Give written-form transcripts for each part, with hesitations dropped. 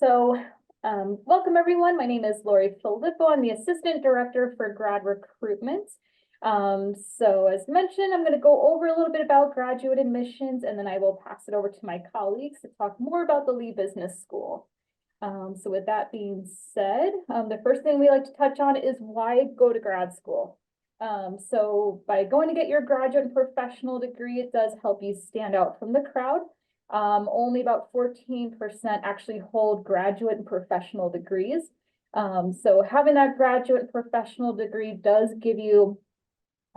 Welcome everyone. My name is Lori Filippo. I'm the Assistant Director for Grad Recruitment. As mentioned, I'm going to go over a little bit about graduate admissions, and then I will pass it over to my colleagues to talk more about the Lee Business School. With that being said, the first thing we like to touch on is why go to grad school. By going to get your graduate and professional degree, it does help you stand out from the crowd. Only about 14% actually hold graduate and professional degrees. So having that graduate and professional degree does give you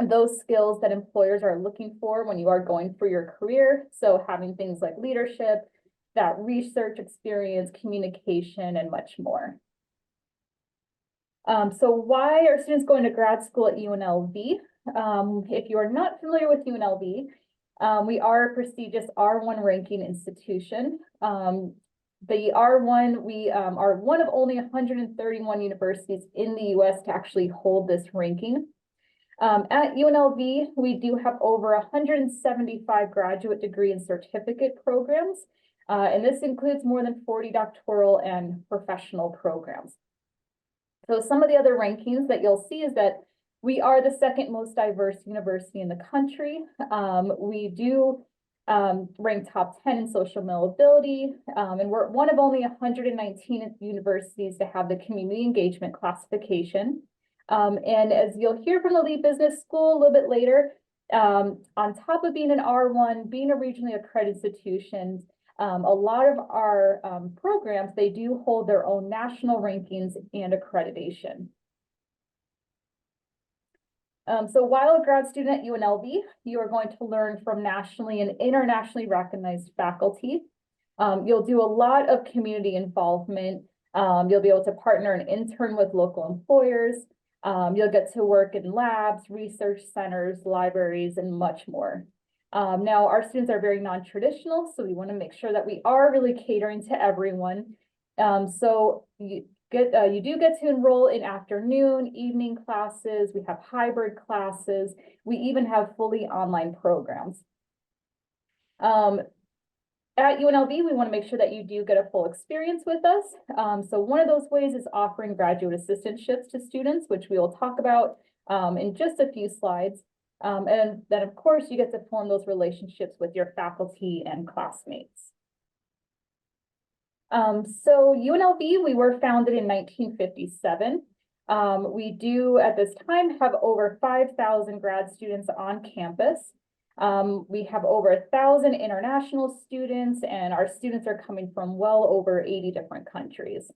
those skills that employers are looking for when you are going for your career. So having things like leadership, that research experience, communication, and much more. So why are students going to grad school at UNLV? If you are not familiar with UNLV, we are a prestigious R1 ranking institution. The R1, we are one of only 131 universities in the US to actually hold this ranking. At UNLV, we do have over 175 graduate degree and certificate programs, and this includes more than 40 doctoral and professional programs. So some of the other rankings that you'll see is that we are the second most diverse university in the country. We do rank top 10 in social mobility, and we're one of only 119 universities to have the community engagement classification. And as you'll hear from the Lee Business School a little bit later, on top of being an R1, being a regionally accredited institution, a lot of our programs, they do hold their own national rankings and accreditation. So while a grad student at UNLV, you are going to learn from nationally and internationally recognized faculty. You'll do a lot of community involvement. You'll be able to partner and intern with local employers. You'll get to work in labs, research centers, libraries, and much more. Now, our students are very non-traditional, so we want to make sure that we are really catering to everyone. You do get to enroll in afternoon, evening classes. We have hybrid classes. We even have fully online programs. At UNLV, we want to make sure that you do get a full experience with us. So one of those ways is offering graduate assistantships to students, which we will talk about in just a few slides. And then, of course, you get to form those relationships with your faculty and classmates. So UNLV, we were founded in 1957. We do, at this time, have over 5,000 grad students on campus. We have over 1,000 international students, and our students are coming from well over 80 different countries.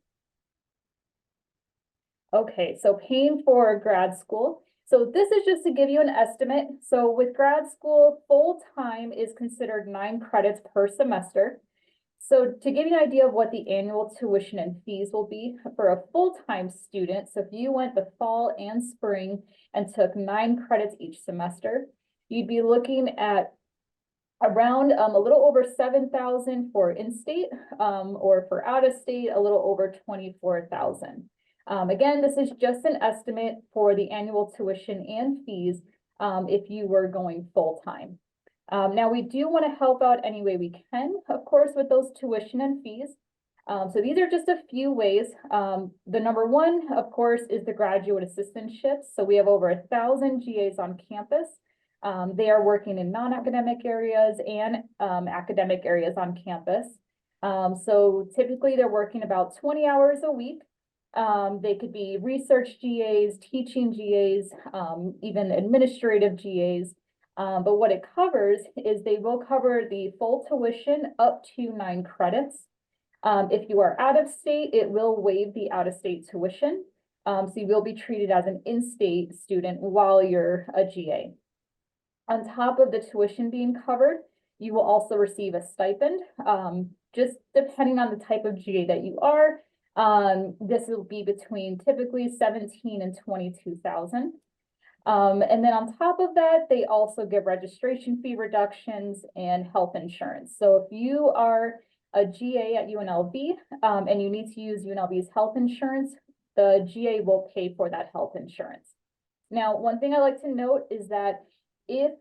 Okay, so paying for grad school. So this is just to give you an estimate. So with grad school, full-time is considered 9 credits per semester. So to give you an idea of what the annual tuition and fees will be for a full-time student, so if you went the fall and spring and took 9 credits each semester, you'd be looking at around a little over $7,000 for in-state, or for out-of-state, a little over $24,000. Again, this is just an estimate for the annual tuition and fees if you were going full-time. Now, we do want to help out any way we can, of course, with those tuition and fees. So these are just a few ways. The number one, of course, is the graduate assistantships. So we have over 1,000 GAs on campus. They are working in non-academic areas and academic areas on campus. So typically they're working about 20 hours a week. They could be research GAs, teaching GAs, even administrative GAs. But what it covers is they will cover the full tuition up to 9 credits. If you are out of state, it will waive the out-of-state tuition. So you will be treated as an in-state student while you're a GA. On top of the tuition being covered, you will also receive a stipend, just depending on the type of GA that you are. This will be between typically $17,000 and $22,000. And then on top of that, they also give registration fee reductions and health insurance. So if you are a GA at UNLV and you need to use UNLV's health insurance, the GA will pay for that health insurance. Now, one thing I like to note is that if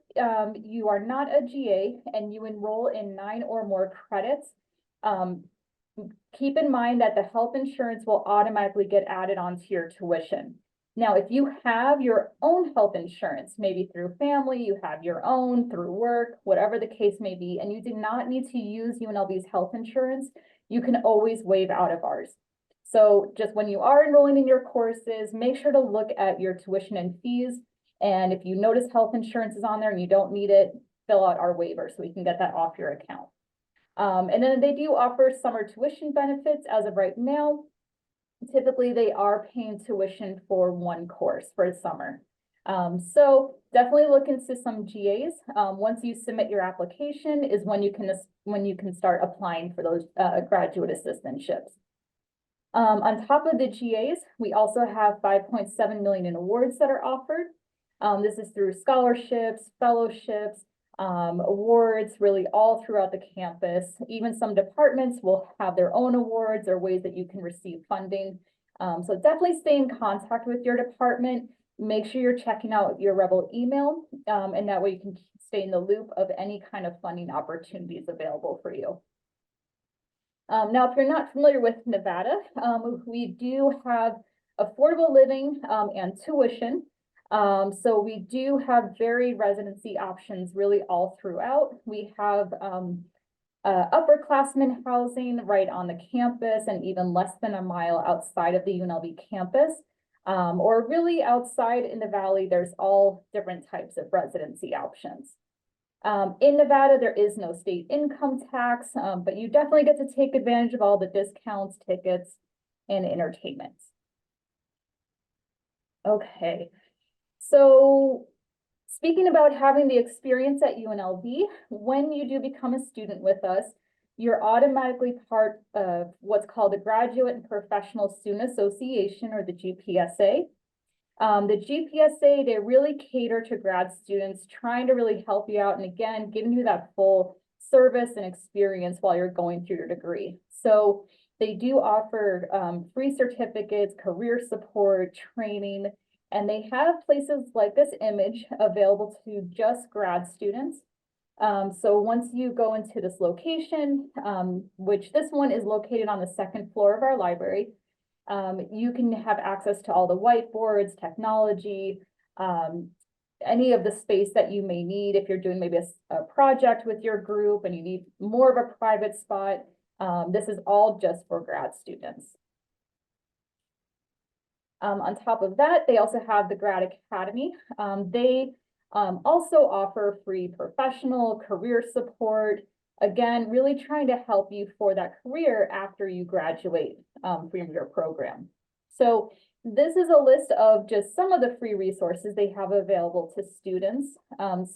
you are not a GA and you enroll in 9 or more credits, keep in mind that the health insurance will automatically get added onto your tuition. Now, if you have your own health insurance, maybe through family, you have your own through work, whatever the case may be, and you do not need to use UNLV's health insurance, you can always waive out of ours. So just when you are enrolling in your courses, make sure to look at your tuition and fees. And if you notice health insurance is on there and you don't need it, fill out our waiver so we can get that off your account. And then they do offer summer tuition benefits as of right now. Typically, they are paying tuition for one course for the summer. So definitely look into some GAs. Once you submit your application is when you can start applying for those graduate assistantships. On top of the GAs, we also have 5.7 million in awards that are offered. This is through scholarships, fellowships, awards, really all throughout the campus. Even some departments will have their own awards or ways that you can receive funding. So definitely stay in contact with your department. Make sure you're checking out your Rebel email, and that way you can stay in the loop of any kind of funding opportunities available for you. Now, if you're not familiar with Nevada, we do have affordable living and tuition. So we do have varied residency options really all throughout. We have upperclassmen housing right on the campus and even less than a mile outside of the UNLV campus. Or really outside in the valley, there's all different types of residency options. In Nevada, there is no state income tax, but you definitely get to take advantage of all the discounts, tickets, and entertainment. Okay. So speaking about having the experience at UNLV, when you do become a student with us, you're automatically part of what's called the Graduate and Professional Student Association, or the GPSA. The GPSA, they really cater to grad students, trying to really help you out and again, giving you that full service and experience while you're going through your degree. So they do offer free certificates, career support, training, and they have places like this image available to just grad students. So once you go into this location, which this one is located on the second floor of our library, you can have access to all the whiteboards, technology, any of the space that you may need if you're doing maybe a project with your group and you need more of a private spot. This is all just for grad students. On top of that, they also have the Grad Academy. They also offer free professional career support. Again, really trying to help you for that career after you graduate from your program. So this is a list of just some of the free resources they have available to students.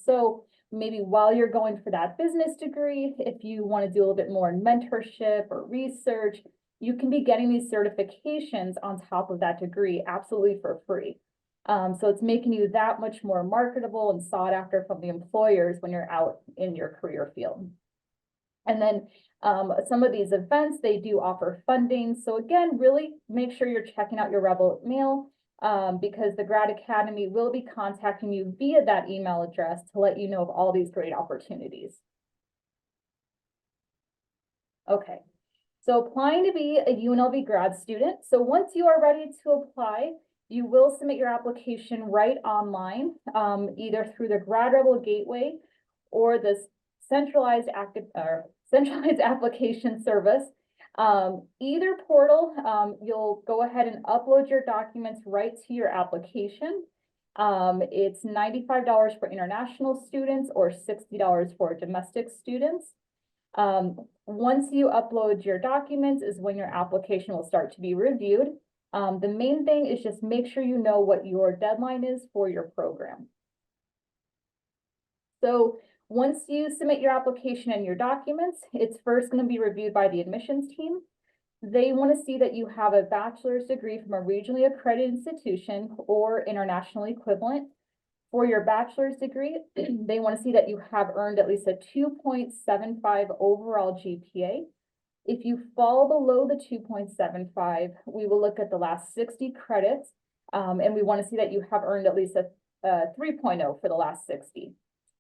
So maybe while you're going for that business degree, if you want to do a little bit more mentorship or research, you can be getting these certifications on top of that degree absolutely for free. So it's making you that much more marketable and sought after from the employers when you're out in your career field. And then some of these events, they do offer funding. So again, really make sure you're checking out your Rebel mail because the Grad Academy will be contacting you via that email address to let you know of all these great opportunities. Okay. So applying to be a UNLV grad student. So once you are ready to apply, you will submit your application right online, either through the Grad Rebel Gateway or the centralized application service. Either portal, you'll go ahead and upload your documents right to your application. It's $95 for international students or $60 for domestic students. Once you upload your documents is when your application will start to be reviewed. The main thing is just make sure you know what your deadline is for your program. So once you submit your application and your documents, it's first going to be reviewed by the admissions team. They want to see that you have a bachelor's degree from a regionally accredited institution or international equivalent. For your bachelor's degree, they want to see that you have earned at least a 2.75 overall GPA. If you fall below the 2.75, we will look at the last 60 credits, and we want to see that you have earned at least a 3.0 for the last 60.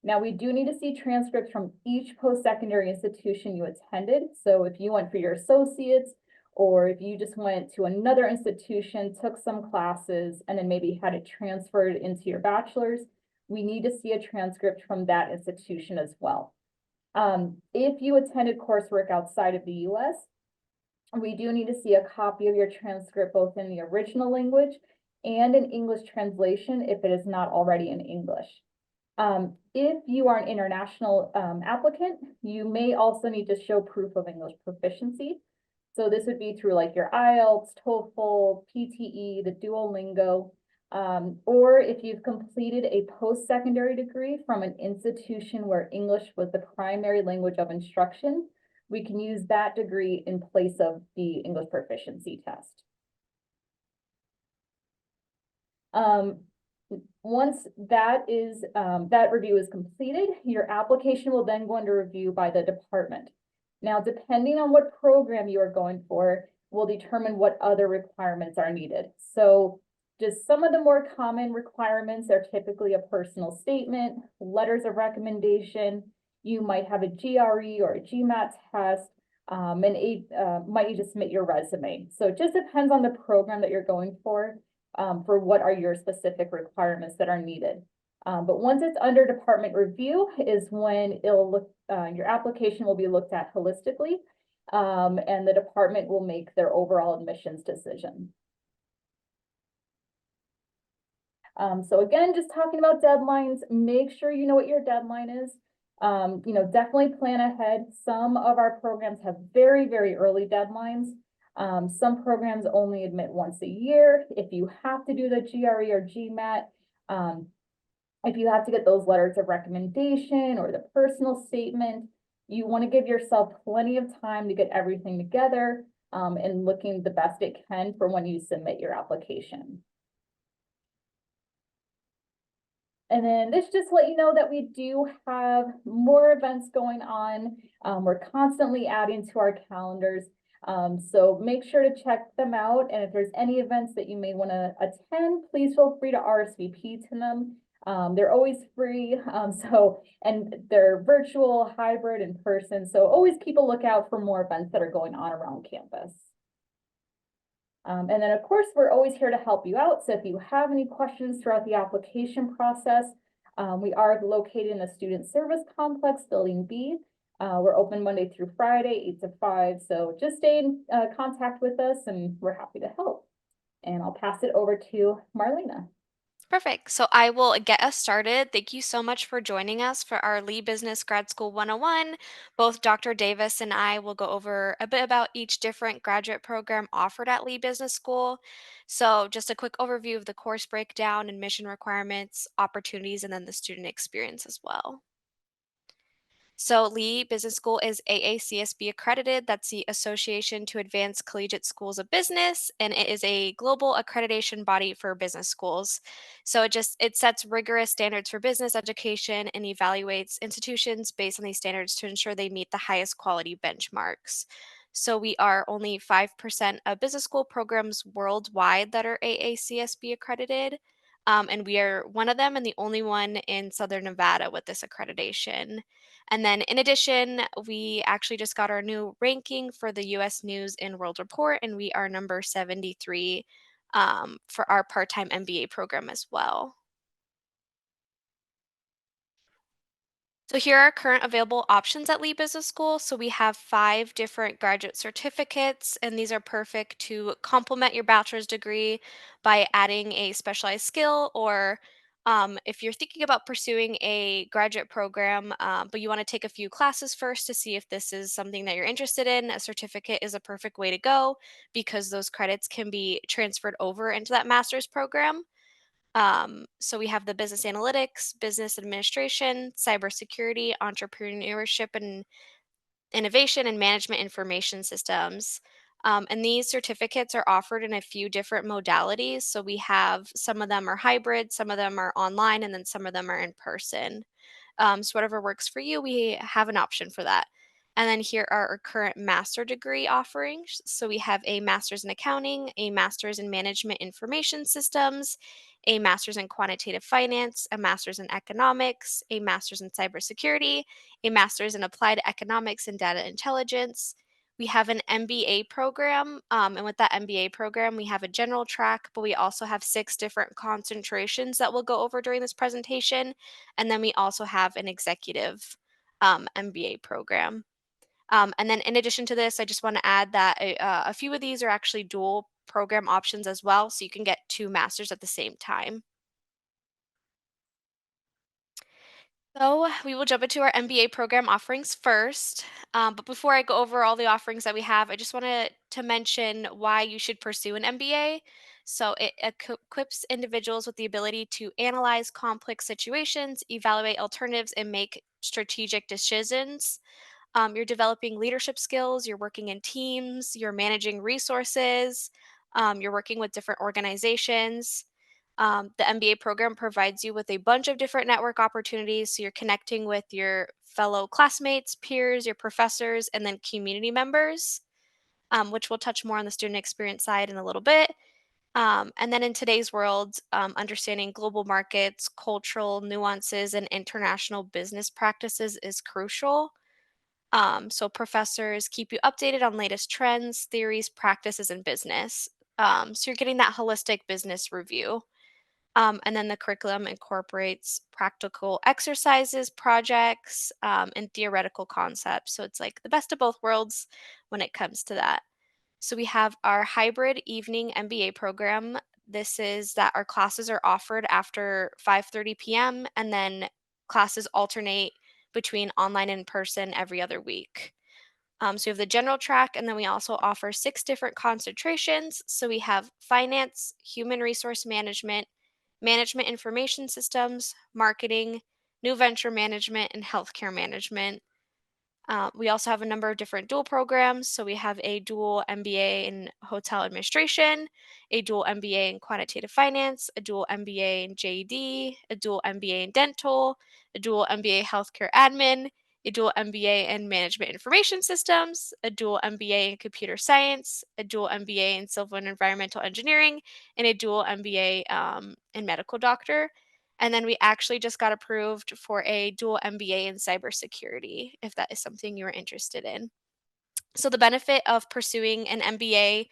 Now, we do need to see transcripts from each post-secondary institution you attended. So if you went for your associates, or if you just went to another institution, took some classes, and then maybe had it transferred into your bachelor's, we need to see a transcript from that institution as well. If you attended coursework outside of the US, we do need to see a copy of your transcript both in the original language and an English translation if it is not already in English. If you are an international applicant, you may also need to show proof of English proficiency. So this would be through like your IELTS, TOEFL, PTE, the Duolingo, or if you've completed a post-secondary degree from an institution where English was the primary language of instruction, we can use that degree in place of the English proficiency test. Once that review is completed, your application will then go under review by the department. Now, depending on what program you are going for, will determine what other requirements are needed. So just some of the more common requirements are typically a personal statement, letters of recommendation. You might have a GRE or a GMAT test, and might need to submit your resume. So it just depends on the program that you're going for what are your specific requirements that are needed. But once it's under department review is when it'll look, your application will be looked at holistically, and the department will make their overall admissions decision. So again, just talking about deadlines, make sure you know what your deadline is. Definitely plan ahead. Some of our programs have very, very early deadlines. Some programs only admit once a year. If you have to do the GRE or GMAT, if you have to get those letters of recommendation or the personal statement, you want to give yourself plenty of time to get everything together and looking the best it can for when you submit your application. And then this just let you know that we do have more events going on. We're constantly adding to our calendars. So make sure to check them out. And if there's any events that you may want to attend, please feel free to RSVP to them. They're always free. And they're virtual, hybrid, in person. So always keep a lookout for more events that are going on around campus. And then of course, we're always here to help you out. So if you have any questions throughout the application process, we are located in the Student Service Complex, Building B. We're open Monday through Friday, 8 to 5. So just stay in contact with us and we're happy to help. And I'll pass it over to Marlena. Perfect. So I will get us started. Thank you so much for joining us for our Lee Business Grad School 101. Both Dr. Davis and I will go over a bit about each different graduate program offered at Lee Business School. So just a quick overview of the course breakdown, admission requirements, opportunities, and then the student experience as well. So, Lee Business School is AACSB accredited. That's the Association to Advance Collegiate Schools of Business, and it is a global accreditation body for business schools. So it sets rigorous standards for business education and evaluates institutions based on these standards to ensure they meet the highest quality benchmarks. So we are only 5% of business school programs worldwide that are AACSB accredited. And we are one of them and the only one in Southern Nevada with this accreditation. And then in addition, we actually just got our new ranking for the US News and World Report, and we are number 73 for our part-time MBA program as well. So here are current available options at Lee Business School. So we have 5 different graduate certificates, and these are perfect to complement your bachelor's degree by adding a specialized skill or if you're thinking about pursuing a graduate program, but you want to take a few classes first to see if this is something that you're interested in, a certificate is a perfect way to go because those credits can be transferred over into that master's program. So we have the business analytics, business administration, cybersecurity, entrepreneurship and innovation, and management information systems. And these certificates are offered in a few different modalities. So we have some of them are hybrid, some of them are online, and then some of them are in person. So whatever works for you, we have an option for that. And then here are our current master degree offerings. So we have a master's in accounting, a master's in management information systems, a master's in quantitative finance, a master's in economics, a master's in cybersecurity, a master's in applied economics and data intelligence. We have an MBA program, and with that MBA program, we have a general track, but we also have 6 different concentrations that we'll go over during this presentation. And then we also have an executive MBA program. And then in addition to this, I just want to add that a few of these are actually dual program options as well, so you can get 2 masters at the same time. So we will jump into our MBA program offerings first. But before I go over all the offerings that we have, I just wanted to mention why you should pursue an MBA. So it equips individuals with the ability to analyze complex situations, evaluate alternatives, and make strategic decisions. You're developing leadership skills, you're working in teams, you're managing resources, you're working with different organizations. The MBA program provides you with a bunch of different network opportunities. So you're connecting with your fellow classmates, peers, your professors, and then community members, which we'll touch more on the student experience side in a little bit. And then in today's world, understanding global markets, cultural nuances, and international business practices is crucial. So professors keep you updated on latest trends, theories, practices, and business. So you're getting that holistic business review. And then the curriculum incorporates practical exercises, projects, and theoretical concepts. So it's like the best of both worlds when it comes to that. So we have our hybrid evening MBA program. This is that our classes are offered after 5:30 p.m. and then classes alternate between online and in person every other week. So we have the general track, and then we also offer 6 different concentrations. So we have finance, human resource management, management information systems, marketing, new venture management, and healthcare management. We also have a number of different dual programs. So we have a dual MBA in hotel administration, a dual MBA in quantitative finance, a dual MBA in JD, a dual MBA in dental, a dual MBA healthcare admin, a dual MBA in management information systems, a dual MBA in computer science, a dual MBA in civil and environmental engineering, and a dual MBA in medical doctor. And then we actually just got approved for a dual MBA in cybersecurity, if that is something you're interested in. So, the benefit of pursuing an MBA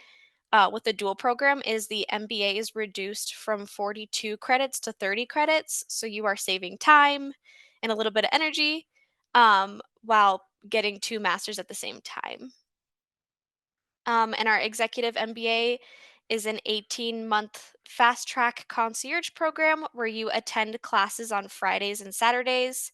with the dual program is the MBA is reduced from 42 credits to 30 credits. So, you are saving time and a little bit of energy while getting 2 masters at the same time. And our executive MBA is an 18-month fast track concierge program where you attend classes on Fridays and Saturdays.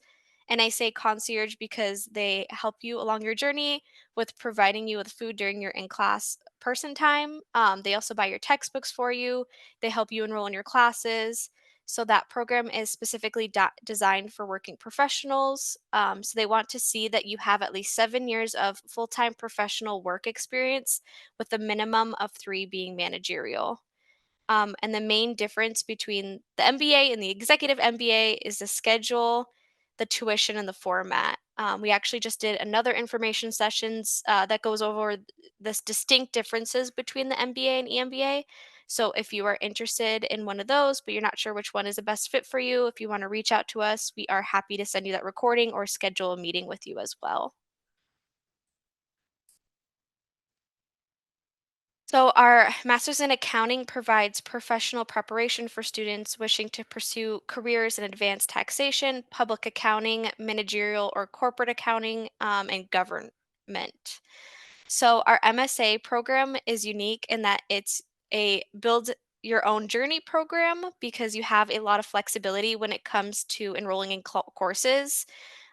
And I say concierge because they help you along your journey with providing you with food during your in class person time. They also buy your textbooks for you, they help you enroll in your classes. So that program is specifically designed for working professionals. So they want to see that you have at least 7 years of full time professional work experience, with a minimum of 3 being managerial. And the main difference between the MBA and the executive MBA is the schedule, the tuition, and the format. We actually just did another information sessions that goes over this distinct differences between the MBA and EMBA. So if you are interested in one of those, but you're not sure which one is the best fit for you, if you want to reach out to us, we are happy to send you that recording or schedule a meeting with you as well. So, our master's in accounting provides professional preparation for students wishing to pursue careers in advanced taxation, public accounting, managerial or corporate accounting, and government. So, our MSA program is unique in that it's a build your own journey program because you have a lot of flexibility when it comes to enrolling in courses.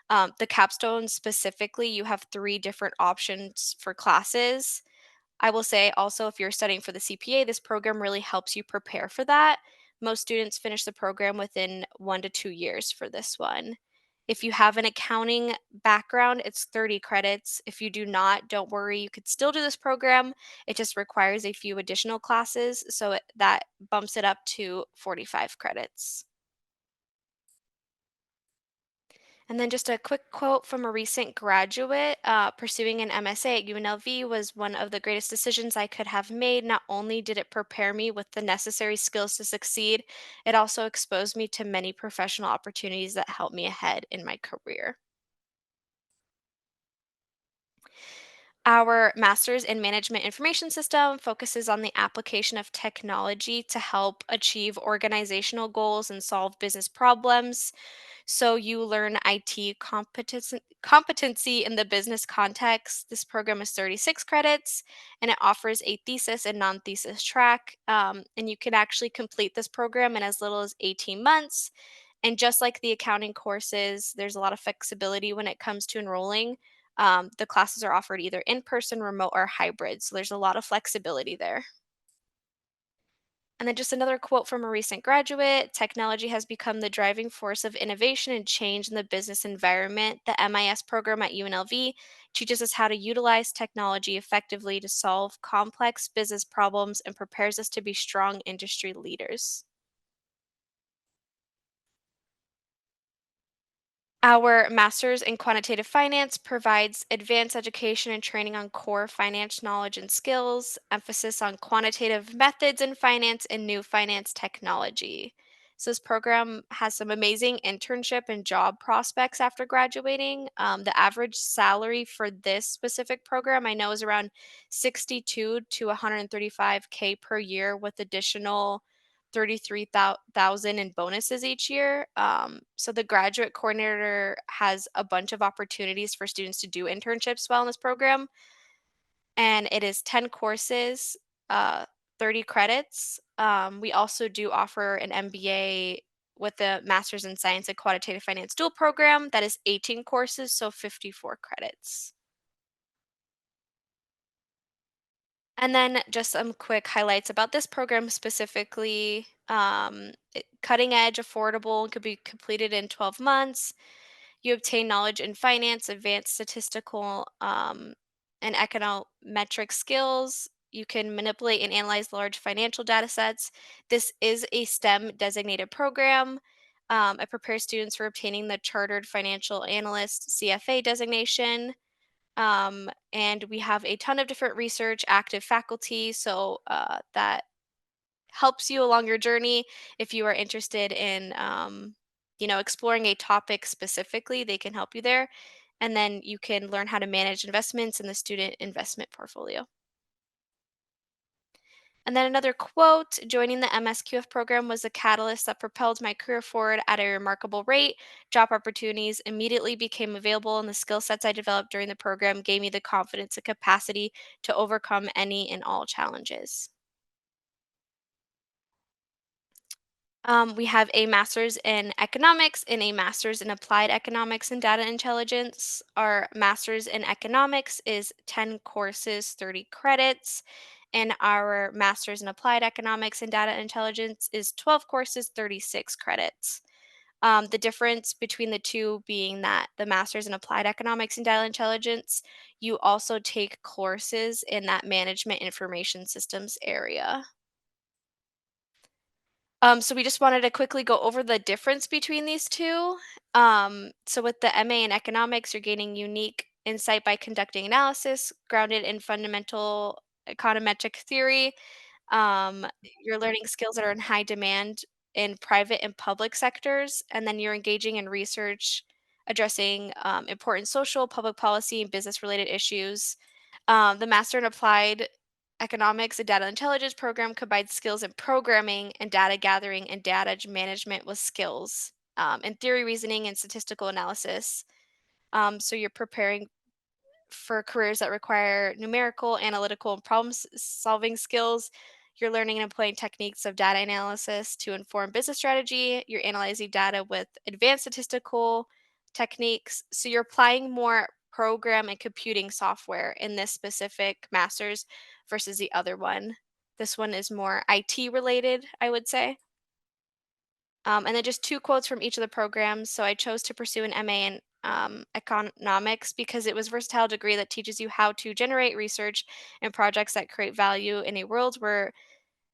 The capstone specifically, you have 3 different options for classes. I will say also, if you're studying for the CPA, this program really helps you prepare for that. Most students finish the program within 1 to 2 years for this one. If you have an accounting background, it's 30 credits. If you do not, don't worry, you could still do this program. It just requires a few additional classes, so that bumps it up to 45 credits. And then just a quick quote from a recent graduate, pursuing an MSA at UNLV was one of the greatest decisions I could have made. Not only did it prepare me with the necessary skills to succeed, it also exposed me to many professional opportunities that helped me ahead in my career. Our master's in management information system focuses on the application of technology to help achieve organizational goals and solve business problems. So you learn IT competency in the business context. This program is 36 credits and it offers a thesis and non thesis track. And you can actually complete this program in as little as 18 months. And just like the accounting courses, there's a lot of flexibility when it comes to enrolling. The classes are offered either in person, remote, or hybrid. So there's a lot of flexibility there. And then just another quote from a recent graduate: technology has become the driving force of innovation and change in the business environment. The MIS program at UNLV teaches us how to utilize technology effectively to solve complex business problems and prepares us to be strong industry leaders. Our master's in quantitative finance provides advanced education and training on core finance knowledge and skills, emphasis on quantitative methods in finance and new finance technology. So, this program has some amazing internship and job prospects after graduating. The average salary for this specific program I know is around 62 to 135K per year with additional 33,000 in bonuses each year. So the graduate coordinator has a bunch of opportunities for students to do internships while in this program, and it is 10 courses, uh, 30 credits. We also do offer an MBA with a Master's in Science and Quantitative Finance dual program that is 18 courses, so 54 credits. And then just some quick highlights about this program specifically. Cutting edge, affordable, and could be completed in 12 months. You obtain knowledge in finance, advanced statistical and econometric skills. You can manipulate and analyze large financial data sets. This is a STEM designated program. It prepares students for obtaining the Chartered Financial Analyst CFA designation. And we have a ton of different research, active faculty, so that helps you along your journey. If you are interested in, exploring a topic specifically, they can help you there. And then you can learn how to manage investments in the student investment portfolio. And then another quote: joining the MSQF program was a catalyst that propelled my career forward at a remarkable rate. Job opportunities immediately became available, and the skill sets I developed during the program gave me the confidence and capacity to overcome any and all challenges. We have a master's in economics and a master's in applied economics and data intelligence. Our master's in economics is 10 courses, 30 credits, and our master's in applied economics and data intelligence is 12 courses, 36 credits. The difference between the two being that the master's in applied economics and data intelligence, you also take courses in that management information systems area. So we just wanted to quickly go over the difference between these two. So with the MA in economics, you're gaining unique insight by conducting analysis grounded in fundamental econometric theory. Um, you're learning skills that are in high demand in private and public sectors, and then you're engaging in research addressing important social, public policy, and business related issues. The Master in Applied Economics and Data Intelligence program combines skills in programming and data gathering and management with skills in theory, reasoning, and statistical analysis. So you're preparing for careers that require numerical, analytical, and solving skills. You're learning and employing techniques of data analysis to inform business strategy. You're analyzing data with advanced statistical techniques. So you're applying more program and computing software in this specific master's versus the other one. This one is more IT related, I would say. And then just two quotes from each of the programs. So I chose to pursue an MA in economics because it was a versatile degree that teaches you how to generate research and projects that create value in a world where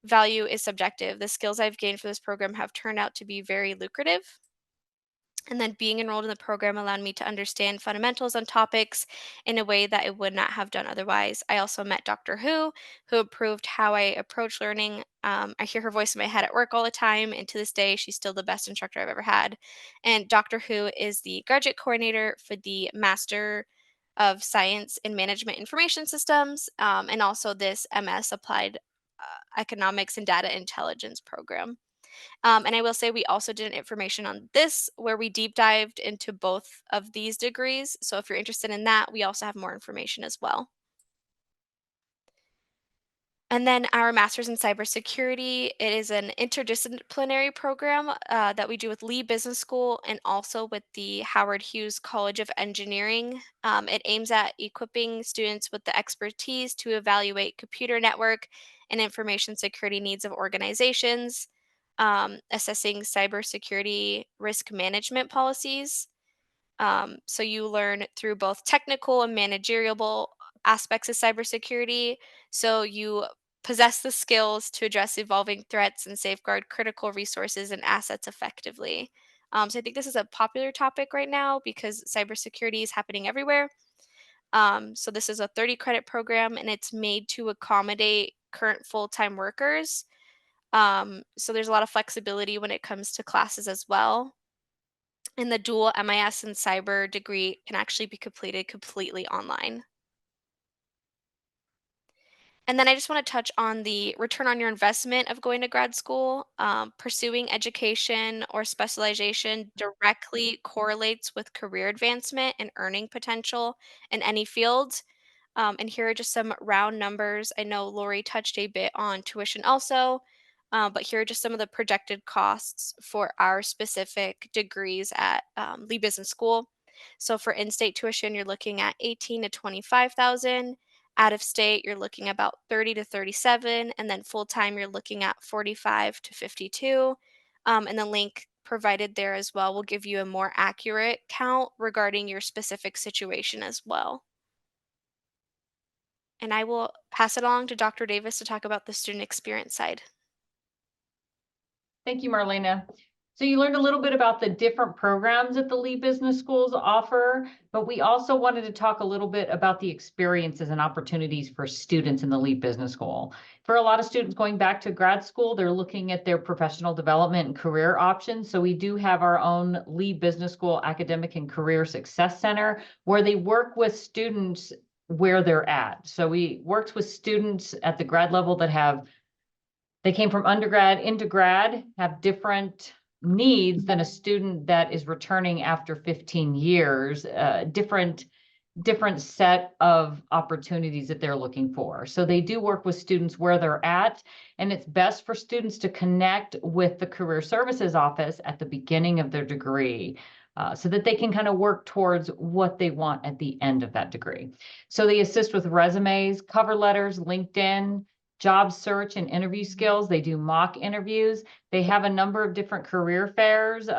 value is subjective. The skills I've gained for this program have turned out to be very lucrative. And then being enrolled in the program allowed me to understand fundamentals on topics in a way that I would not have done otherwise. I also met Dr. Who improved how I approach learning. I hear her voice in my head at work all the time, and to this day, she's still the best instructor I've ever had. And Dr. Who is the graduate coordinator for the Master of Science in Management Information Systems, and also this MS Applied Economics and Data Intelligence program. And I will say we also did an information on this where we deep dived into both of these degrees. So if you're interested in that, we also have more information as well. And then our master's in cybersecurity, it is an interdisciplinary program that we do with Lee Business School and also with the Howard Hughes College of Engineering. It aims at equipping students with the expertise to evaluate computer network and information security needs of organizations, assessing cybersecurity risk management policies. So you learn through both technical and managerial aspects of cybersecurity. So you possess the skills to address evolving threats and safeguard critical resources and assets effectively. So I think this is a popular topic right now because cybersecurity is happening everywhere. So this is a 30 credit program and it's made to accommodate current full-time workers. So there's a lot of flexibility when it comes to classes as well. And the dual MIS and cyber degree can actually be completed completely online. And then I just want to touch on the return on your investment of going to grad school. Pursuing education or specialization directly correlates with career advancement and earning potential in any field. And here are just some round numbers. I know Lori touched a bit on tuition also, but here are just some of the projected costs for our specific degrees at Lee Business School. So for in-state tuition, you're looking at 18 to 25,000. Out of state, you're looking about 30 to 37, and then full time, you're looking at 45 to 52. And the link provided there as well will give you a more accurate count regarding your specific situation as well. And I will pass it along to Dr. Davis to talk about the student experience side. Thank you, Marlena. So you learned a little bit about the different programs that the Lee Business Schools offer, but we also wanted to talk a little bit about the experiences and opportunities for students in the Lee Business School. For a lot of students going back to grad school, they're looking at their professional development and career options. So we do have our own Lee Business School Academic and Career Success Center where they work with students where they're at. So we worked with students at the grad level that they came from undergrad into grad, have different needs than a student that is returning after 15 years, different set of opportunities that they're looking for. So they do work with students where they're at, and it's best for students to connect with the Career Services Office at the beginning of their degree. So that they can kind of work towards what they want at the end of that degree. So they assist with resumes, cover letters, LinkedIn, job search and interview skills. They do mock interviews. They have a number of different career fairs.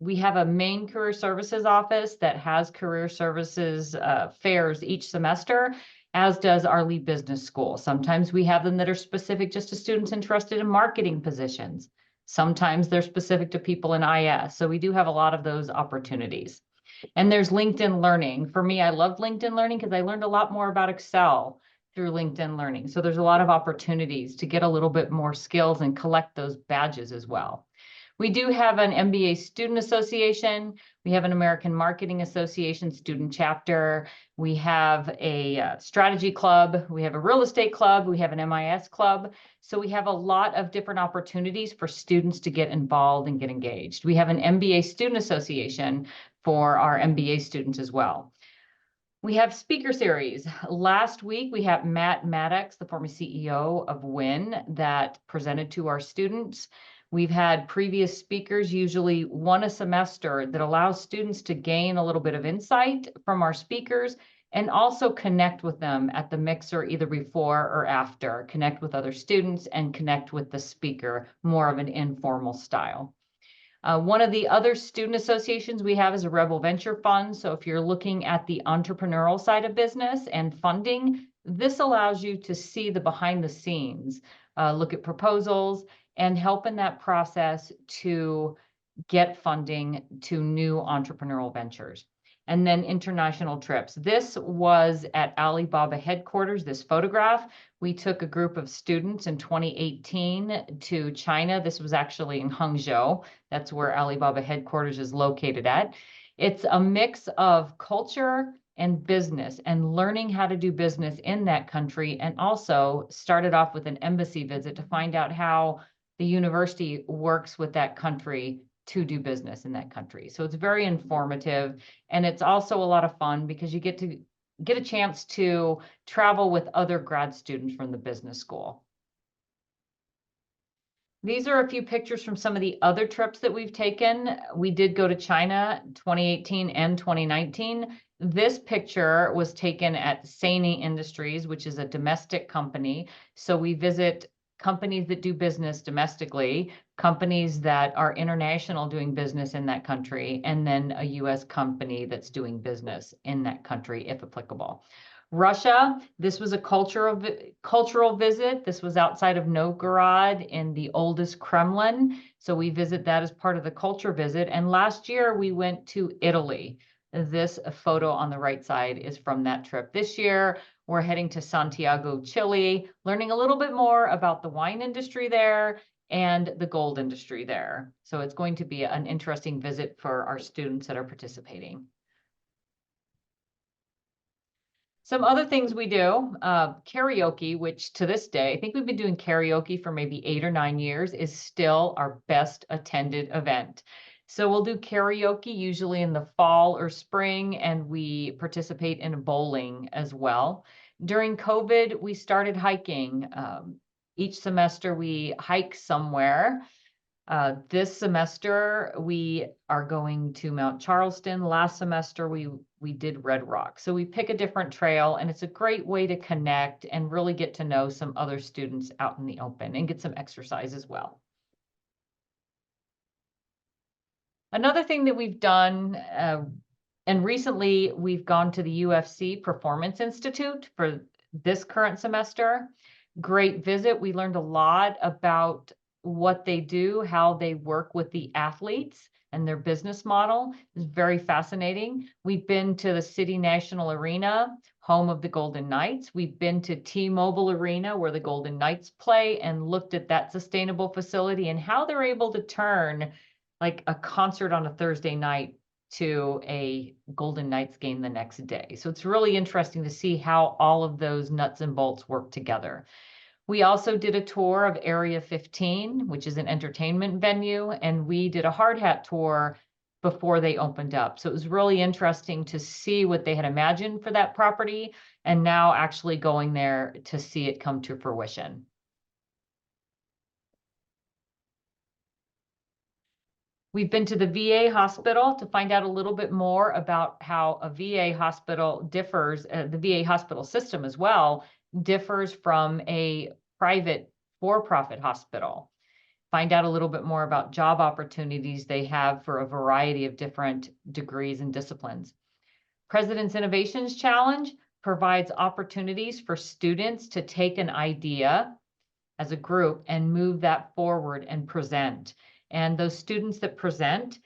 We have a main career services office that has career services fairs each semester, as does our Lee Business School. Sometimes we have them that are specific just to students interested in marketing positions. Sometimes they're specific to people in IS. So we do have a lot of those opportunities. And there's LinkedIn Learning. For me, I loved LinkedIn Learning because I learned a lot more about Excel through LinkedIn Learning. So there's a lot of opportunities to get a little bit more skills and collect those badges as well. We do have an MBA Student Association. We have an American Marketing Association student chapter. We have a strategy club. We have a real estate club. We have an MIS club. So we have a lot of different opportunities for students to get involved and get engaged. We have an MBA Student Association for our MBA students as well. We have speaker series. Last week, we have Matt Maddox, the former CEO of WIN, that presented to our students. We've had previous speakers, usually one a semester, that allows students to gain a little bit of insight from our speakers and also connect with them at the mixer either before or after, connect with other students and connect with the speaker, more of an informal style. One of the other student associations we have is a Rebel Venture Fund. So if you're looking at the entrepreneurial side of business and funding, this allows you to see the behind the scenes, look at proposals and help in that process to get funding to new entrepreneurial ventures. And then international trips. This was at Alibaba headquarters, this photograph. We took a group of students in 2018 to China. This was actually in Hangzhou. That's where Alibaba headquarters is located at. It's a mix of culture and business and learning how to do business in that country, and also started off with an embassy visit to find out how the university works with that country to do business in that country. So it's very informative, and it's also a lot of fun because you get a chance to travel with other grad students from the business school. These are a few pictures from some of the other trips that we've taken. We did go to China 2018 and 2019. This picture was taken at Sany Industries, which is a domestic company. So we visit companies that do business domestically, companies that are international doing business in that country, and then a US company that's doing business in that country, if applicable. Russia, this was a cultural visit. This was outside of Novgorod in the oldest Kremlin. So we visit that as part of the culture visit. And last year we went to Italy. This photo on the right side is from that trip. This year, we're heading to Santiago, Chile, learning a little bit more about the wine industry there and the gold industry there. So it's going to be an interesting visit for our students that are participating. Some other things we do, karaoke, which to this day, I think we've been doing karaoke for maybe 8 or 9 years, is still our best attended event. So we'll do karaoke usually in the fall or spring, and we participate in bowling as well. During COVID, we started hiking. Each semester we hike somewhere. This semester, we are going to Mount Charleston. Last semester, we did Red Rock. So we pick a different trail, and it's a great way to connect and really get to know some other students out in the open and get some exercise as well. Another thing that we've done, and recently we've gone to the UFC Performance Institute for this current semester. Great visit. We learned a lot about what they do, how they work with the athletes and their business model. Is very fascinating. We've been to the City National Arena, home of the Golden Knights. We've been to T-Mobile Arena, where the Golden Knights play, and looked at that sustainable facility and how they're able to turn like a concert on a Thursday night to a Golden Knights game the next day. So it's really interesting to see how all of those nuts and bolts work together. We also did a tour of Area 15, which is an entertainment venue, and we did a hard hat tour before they opened up. So it was really interesting to see what they had imagined for that property, and now actually going there to see it come to fruition. We've been to the VA hospital to find out a little bit more about how a VA hospital differs, the VA hospital system as well, differs from a private for-profit hospital. Find out a little bit more about job opportunities they have for a variety of different degrees and disciplines. President's Innovations Challenge provides opportunities for students to take an idea as a group and move that forward and present. And those students that present,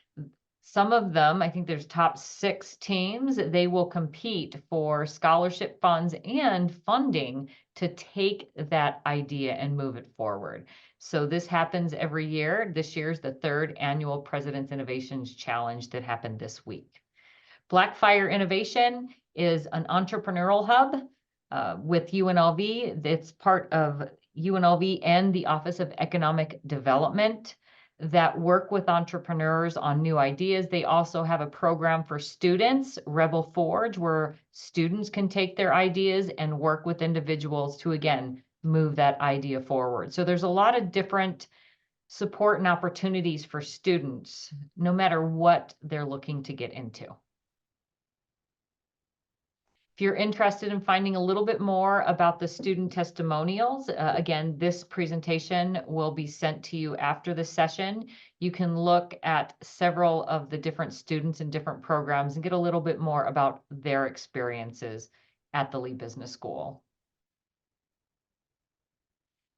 some of them, I think there's top 6 teams, they will compete for scholarship funds and funding to take that idea and move it forward. So this happens every year. This year's the 3rd annual President's Innovations Challenge that happened this week. Blackfire Innovation is an entrepreneurial hub with UNLV. It's part of UNLV and the Office of Economic Development that work with entrepreneurs on new ideas. They also have a program for students, Rebel Forge, where students can take their ideas and work with individuals to, again, move that idea forward. So there's a lot of different support and opportunities for students, no matter what they're looking to get into. If you're interested in finding a little bit more about the student testimonials, again, this presentation will be sent to you after the session. You can look at several of the different students in different programs and get a little bit more about their experiences at the Lee Business School.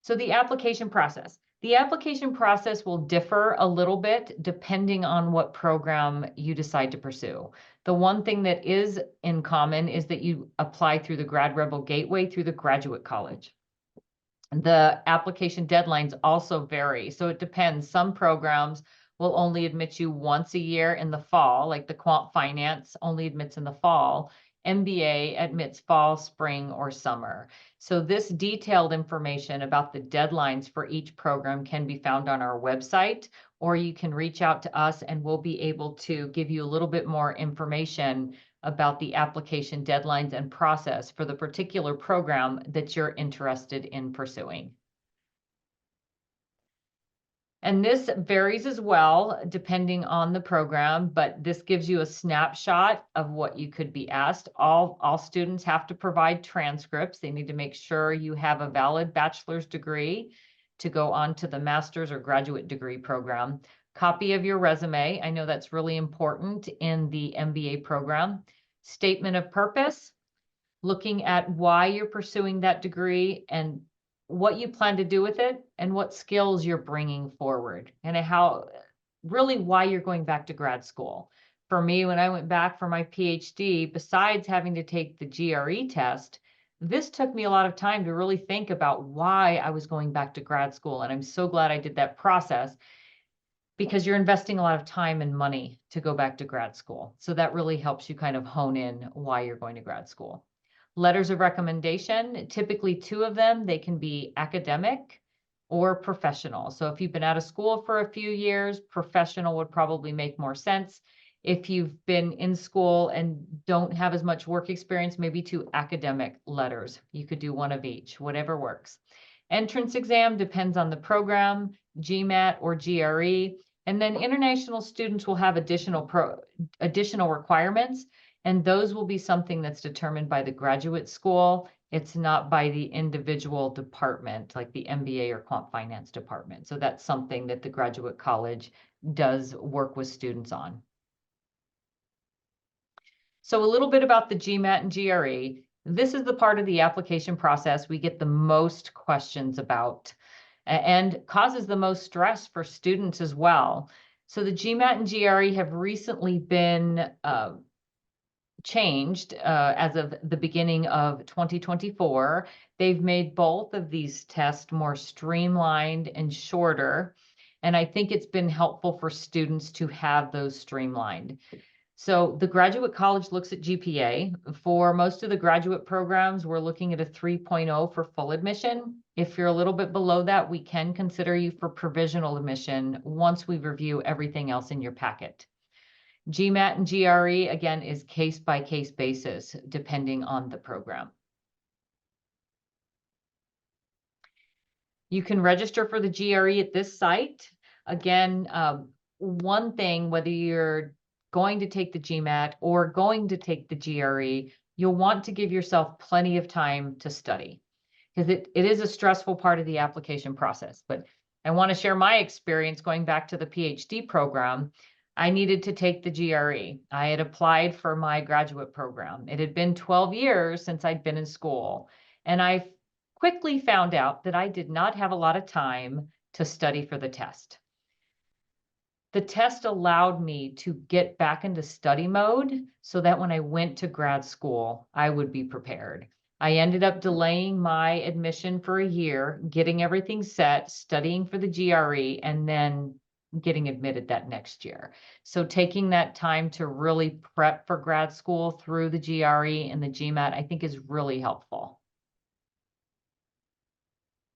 So the application process. The application process will differ a little bit depending on what program you decide to pursue. The one thing that is in common is that you apply through the Grad Rebel Gateway through the graduate college. The application deadlines also vary, so it depends. Some programs will only admit you once a year in the fall, like the Quant Finance only admits in the fall. MBA admits fall, spring, or summer. So this detailed information about the deadlines for each program can be found on our website, or you can reach out to us and we'll be able to give you a little bit more information about the application deadlines and process for the particular program that you're interested in pursuing. And this varies as well, depending on the program, but this gives you a snapshot of what you could be asked. All students have to provide transcripts. They need to make sure you have a valid bachelor's degree to go on to the master's or graduate degree program. Copy of your resume. I know that's really important in the MBA program. Statement of purpose, looking at why you're pursuing that degree and what you plan to do with it and what skills you're bringing forward and how really why you're going back to grad school. For me, when I went back for my PhD, besides having to take the GRE test, this took me a lot of time to really think about why I was going back to grad school. And I'm so glad I did that process because you're investing a lot of time and money to go back to grad school. So that really helps you kind of hone in why you're going to grad school. Letters of recommendation, typically 2 of them, they can be academic or professional. So if you've been out of school for a few years, professional would probably make more sense. If you've been in school and don't have as much work experience, maybe 2 academic letters. You could do 1 of each, whatever works. Entrance exam depends on the program, GMAT or GRE. And then international students will have additional requirements. And those will be something that's determined by the graduate school. It's not by the individual department, like the MBA or Quant Finance department. So that's something that the graduate college does work with students on. So a little bit about the GMAT and GRE. This is the part of the application process we get the most questions about and causes the most stress for students as well. So the GMAT and GRE have recently been changed as of the beginning of 2024. They've made both of these tests more streamlined and shorter. And I think it's been helpful for students to have those streamlined. So the graduate college looks at GPA. For most of the graduate programs, we're looking at a 3.0 for full admission. If you're a little bit below that, we can consider you for provisional admission once we review everything else in your packet. GMAT and GRE, again, is case-by-case basis, depending on the program. You can register for the GRE at this site. Again, one thing, whether you're going to take the GMAT or going to take the GRE, you'll want to give yourself plenty of time to study because it is a stressful part of the application process. But I want to share my experience going back to the PhD program. I needed to take the GRE. I had applied for my graduate program. It had been 12 years since I'd been in school. And I quickly found out that I did not have a lot of time to study for the test. The test allowed me to get back into study mode so that when I went to grad school, I would be prepared. I ended up delaying my admission for a year, getting everything set, studying for the GRE, and then getting admitted that next year. So taking that time to really prep for grad school through the GRE and the GMAT, I think is really helpful.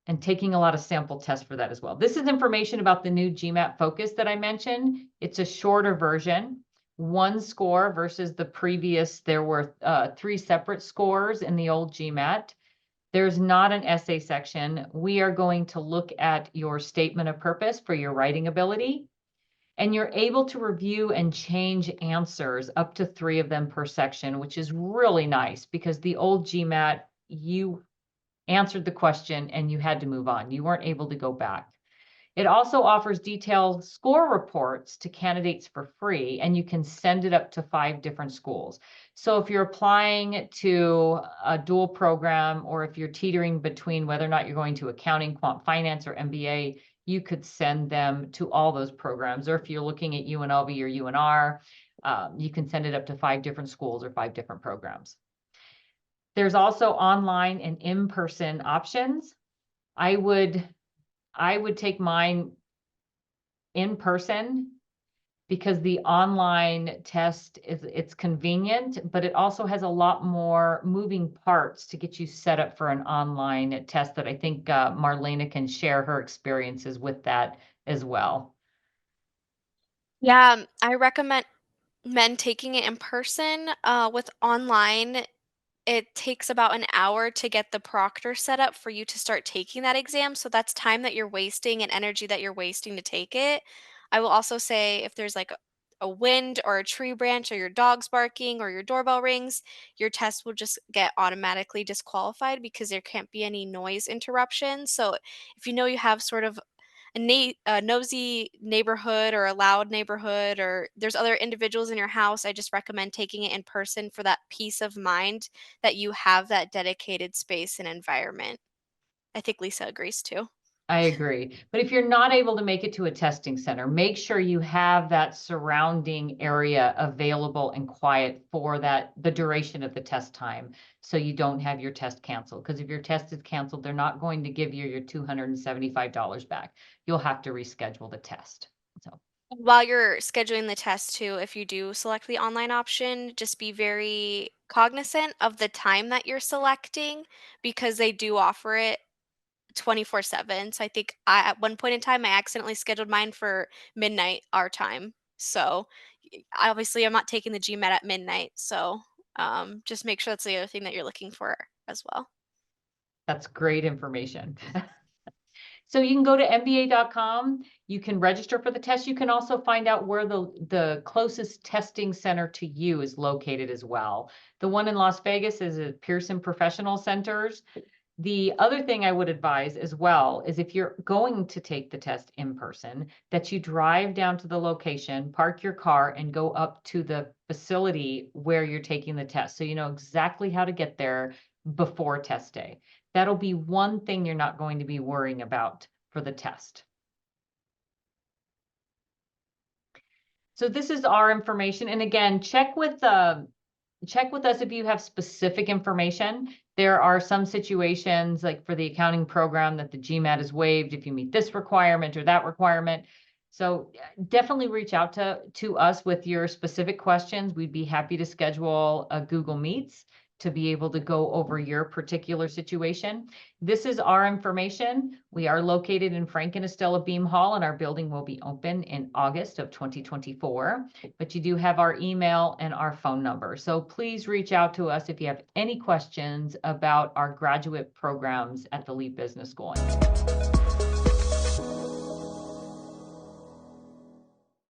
And taking a lot of sample tests for that as well. This is information about the new GMAT Focus that I mentioned. It's a shorter version, 1 score versus the previous. There were 3 separate scores in the old GMAT. There's not an essay section. We are going to look at your statement of purpose for your writing ability. And you're able to review and change answers, up to 3 of them per section, which is really nice because the old GMAT, you answered the question and you had to move on. You weren't able to go back. It also offers detailed score reports to candidates for free, and you can send it up to 5 different schools. So if you're applying to a dual program, or if you're teetering between whether or not you're going to accounting, quant finance, or MBA, you could send them to all those programs. Or if you're looking at UNLV or UNR, you can send it up to 5 different schools or 5 different programs. There's also online and in-person options. I would take mine in person because the online test it's convenient, but it also has a lot more moving parts to get you set up for an online test that I think Marlena can share her experiences with that as well. Yeah, I recommend taking it in person. With online, it takes about an hour to get the proctor set up for you to start taking that exam. So that's time that you're wasting and energy that you're wasting to take it. I will also say if there's like a wind or a tree branch or your dog's barking or your doorbell rings, your test will just get automatically disqualified because there can't be any noise interruption. So if you know you have sort of a nosy neighborhood or a loud neighborhood or there's other individuals in your house, I just recommend taking it in person for that peace of mind that you have that dedicated space and environment. I think Lisa agrees too. I agree. But if you're not able to make it to a testing center, make sure you have that surrounding area available and quiet for the duration of the test time, so you don't have your test canceled. Because if your test is canceled, they're not going to give you your $275 back. You'll have to reschedule the test. So While you're scheduling the test too, if you do select the online option, just be very cognizant of the time that you're selecting because they do offer it 24/7. So I think at one point in time, I accidentally scheduled mine for midnight our time. So obviously, I'm not taking the GMAT at midnight. So just make sure that's the other thing that you're looking for as well. that's great information. So you can go to mba.com. You can register for the test. You can also find out where the closest testing center to you is located as well. The one in Las Vegas is at Pearson Professional Centers. The other thing I would advise as well is if you're going to take the test in person, that you drive down to the location, park your car, and go up to the facility where you're taking the test. So you know exactly how to get there before test day. That'll be one thing you're not going to be worrying about for the test. So this is our information. And again, check with us if you have specific information. There are some situations like for the accounting program that the GMAT is waived if you meet this requirement or that requirement. So definitely reach out to us with your specific questions. We'd be happy to schedule a Google Meets to be able to go over your particular situation. This is our information. We are located in Frank and Estella Beam Hall, and our building will be open in August of 2024. But you do have our email and our phone number. So please reach out to us if you have any questions about our graduate programs at the Leap Business School.